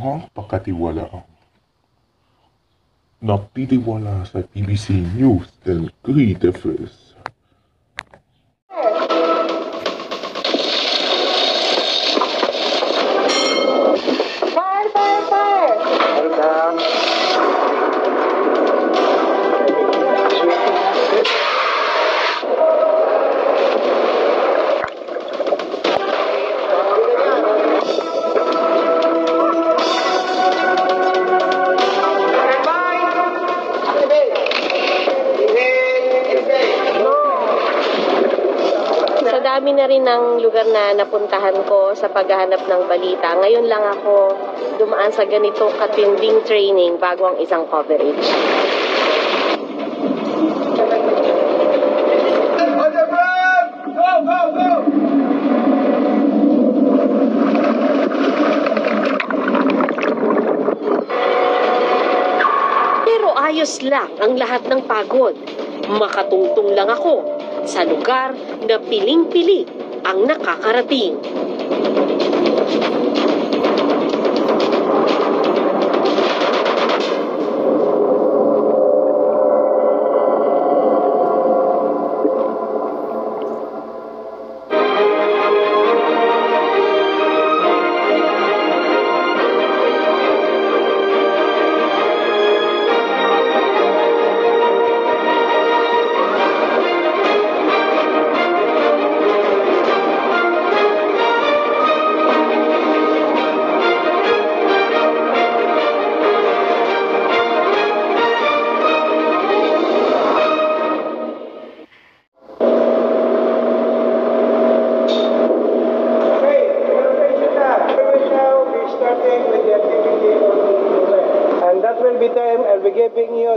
pagkatiwalaang nagtitiwala sa TBC News and Current Affairs. Dami na rin ng lugar na napuntahan ko sa paghahanap ng balita. Ngayon lang ako dumaan sa ganito katinding training bago ang isang coverage. On the ground! Go, go, go! Pero ayos lang ang lahat ng pagod. Makatungtong lang ako sa lugar na piling-pili ang nakakarating.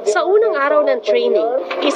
Sa unang araw ng training, isa